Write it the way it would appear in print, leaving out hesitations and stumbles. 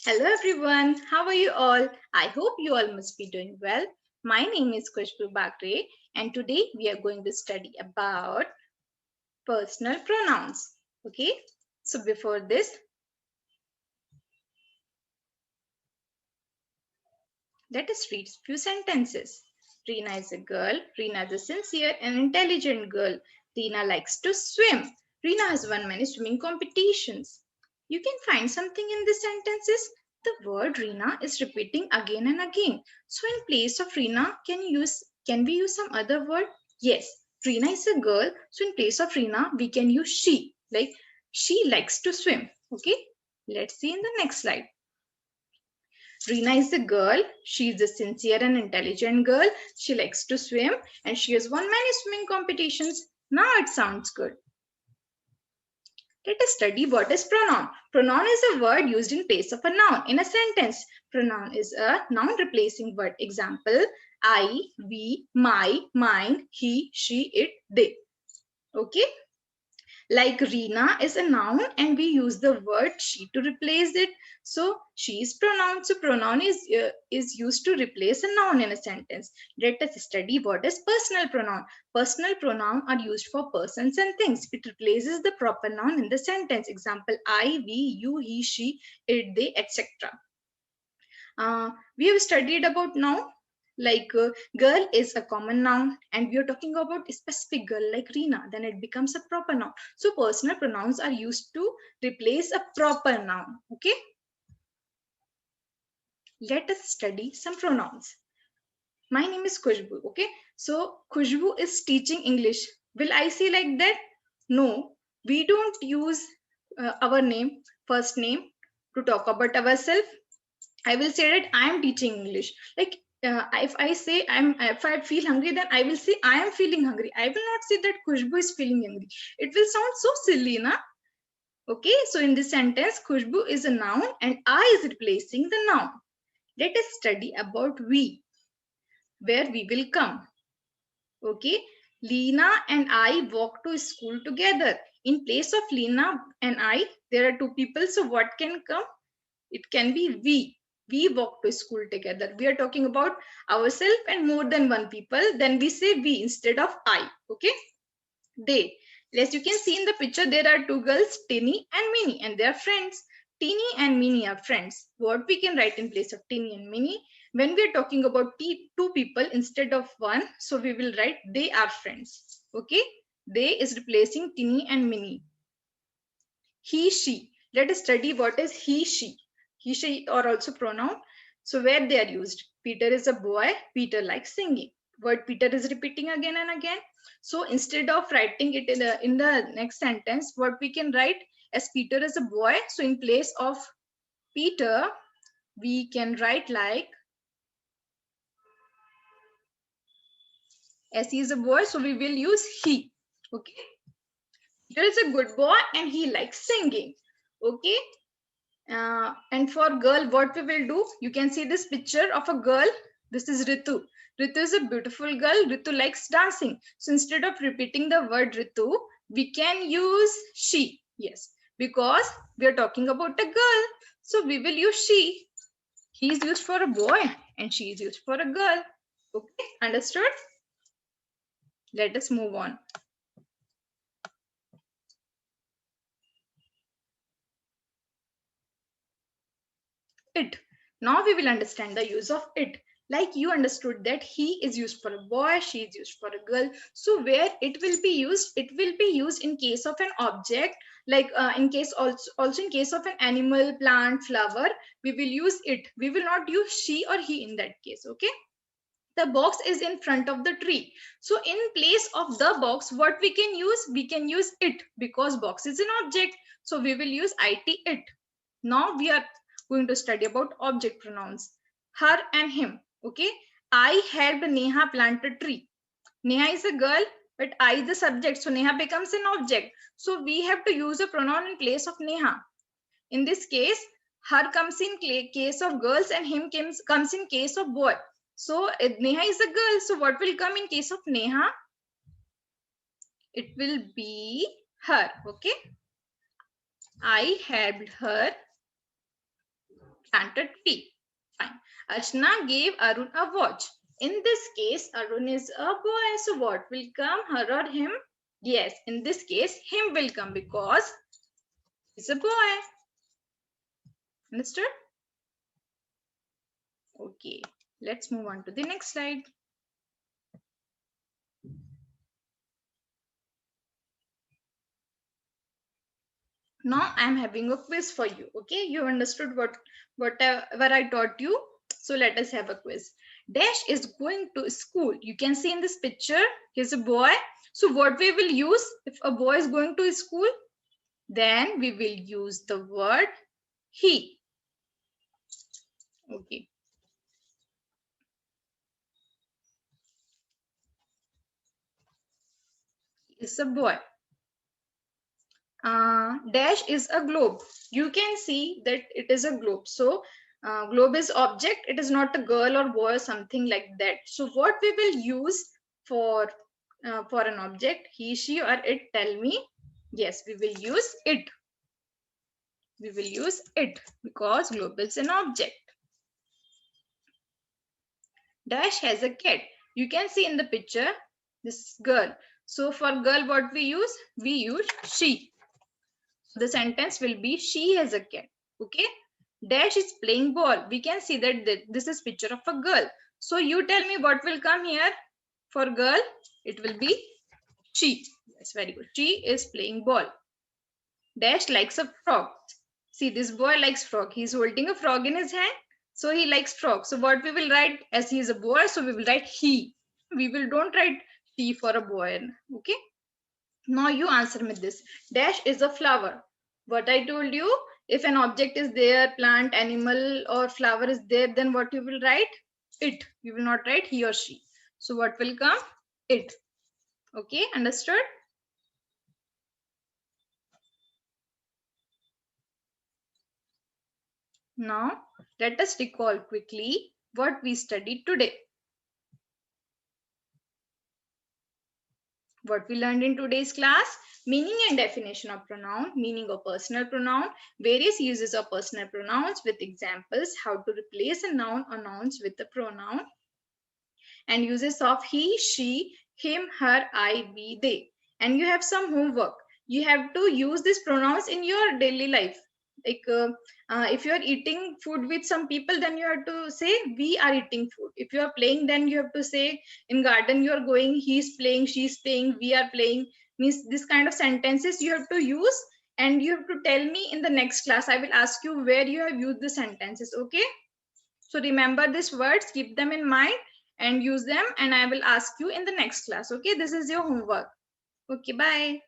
Hello everyone, how are you all? I hope you all must be doing well. My name is Khushboo Bagre and today we are going to study about personal pronouns. Okay, so before this, let us read few sentences. Reena is a girl. Reena is a sincere and intelligent girl. Reena likes to swim. Reena has won many swimming competitions. You can find something in these sentences. The word Reena is repeating again and again. So in place of Reena, can we use some other word? Yes. Reena is a girl. So in place of Reena, we can use she. Like she likes to swim. Okay. Let's see in the next slide. Reena is a girl. She is a sincere and intelligent girl. She likes to swim and she has won many swimming competitions. Now it sounds good. Let us study what is pronoun. Pronoun is a word used in place of a noun in a sentence. Pronoun is a noun replacing word. Example, I, we, my, mine, he, she, it, they. Okay. Like Reena is a noun and we use the word she to replace it. So she is pronoun. So pronoun is used to replace a noun in a sentence. Let us study what is personal pronoun. Personal pronoun are used for persons and things. It replaces the proper noun in the sentence. Example, I, we, you, he, she, it, they, etc. We have studied about now like girl is a common noun and we are talking about a specific girl like Reena, then it becomes a proper noun. So personal pronouns are used to replace a proper noun. Okay, let us study some pronouns. My name is Khushboo. Okay, so Khushboo is teaching English. Will I say like that? No, we don't use our name, first name, to talk about ourselves. I will say that I am teaching English. Like if I say if I feel hungry, then I will say I am feeling hungry. I will not say that Khushboo is feeling hungry. It will sound so silly, na? Okay, so in this sentence, Khushboo is a noun and I is replacing the noun. Let us study about we, where we will come. Okay, Leena and I walk to school together. In place of Leena and I, there are two people. So what can come? It can be we. We walk to school together. We are talking about ourselves and more than one people. Then we say we instead of I. Okay. They. As you can see in the picture, there are two girls, Tinny and Minnie, and they are friends. Tinny and Minnie are friends. What we can write in place of Tinny and Minnie? When we are talking about two people instead of one, so we will write they are friends. Okay. They is replacing Tinny and Minnie. He, she. Let us study what is he, she. He, she are also pronoun. So where they are used. Peter is a boy. Peter likes singing. Word Peter is repeating again and again. So instead of writing it in the next sentence, what we can write as Peter is a boy. So in place of Peter, we can write like as he is a boy. So we will use he. Okay. Peter is a good boy and he likes singing. Okay. And for girl, what we will do, you can see this picture of a girl. This is Ritu. Ritu is a beautiful girl. Ritu likes dancing. So instead of repeating the word Ritu, we can use she. Yes, because we are talking about a girl. So we will use she. He is used for a boy and she is used for a girl. Okay, understood? Let us move on. It. Now we will understand the use of it. Like you understood that he is used for a boy, she is used for a girl. So where it will be used, it will be used in case of an object, like in case also in case of an animal, plant, flower, we will use it. We will not use she or he in that case. Okay. The box is in front of the tree. So in place of the box, what we can use? We can use it because box is an object. So we will use it. Now we are going to study about object pronouns. Her and him. Okay. I helped Neha plant a tree. Neha is a girl, but I is the subject. So Neha becomes an object. So we have to use a pronoun in place of Neha. In this case, her comes in case of girls and him comes in case of boy. So Neha is a girl. So what will come in case of Neha? It will be her. Okay. I helped her plant a tree. Fine. Archana gave Arun a watch. In this case, Arun is a boy. So what will come, her or him? Yes, in this case, him will come because he's a boy. Understood? Okay, let's move on to the next slide. Now I'm having a quiz for you. Okay, you understood whatever I taught you. So let us have a quiz. Dash is going to school. You can see in this picture, he's a boy. So what we will use if a boy is going to school? Then we will use the word he. Okay. It's a boy. Dash is a globe. You can see that it is a globe. So globe is object. It is not a girl or boy or something like that. So what we will use for an object, he, she, or it? Tell me. Yes, we will use it. We will use it because globe is an object. Dash has a cat. You can see in the picture this girl. So for girl, what we use? We use she. The sentence will be she has a cat. Okay. Dash is playing ball. We can see that this is picture of a girl. So you tell me what will come here for girl. It will be she. Yes, very good. She is playing ball. Dash likes a frog. See, this boy likes frog. He's holding a frog in his hand. So he likes frog. So what we will write, as he is a boy, so we will write he. We will don't write she for a boy. Okay. Now you answer me this. Dash is a flower. What I told you, if an object is there, plant, animal, or flower is there, then what you will write? It. You will not write he or she. So what will come? It. Okay, understood? Now let us recall quickly what we studied today. What we learned in today's class: meaning and definition of pronoun, meaning of personal pronoun, various uses of personal pronouns with examples, how to replace a noun or nouns with a pronoun, and uses of he, she, him, her, I, we, they. And you have some homework. You have to use these pronouns in your daily life. Like if you are eating food with some people, then you have to say we are eating food. If you are playing, then you have to say in garden you are going, he's playing, she's playing, we are playing. Means this kind of sentences you have to use, and you have to tell me in the next class. I will ask you where you have used the sentences. Okay, so remember these words, keep them in mind and use them, and I will ask you in the next class. Okay, this is your homework. Okay, bye.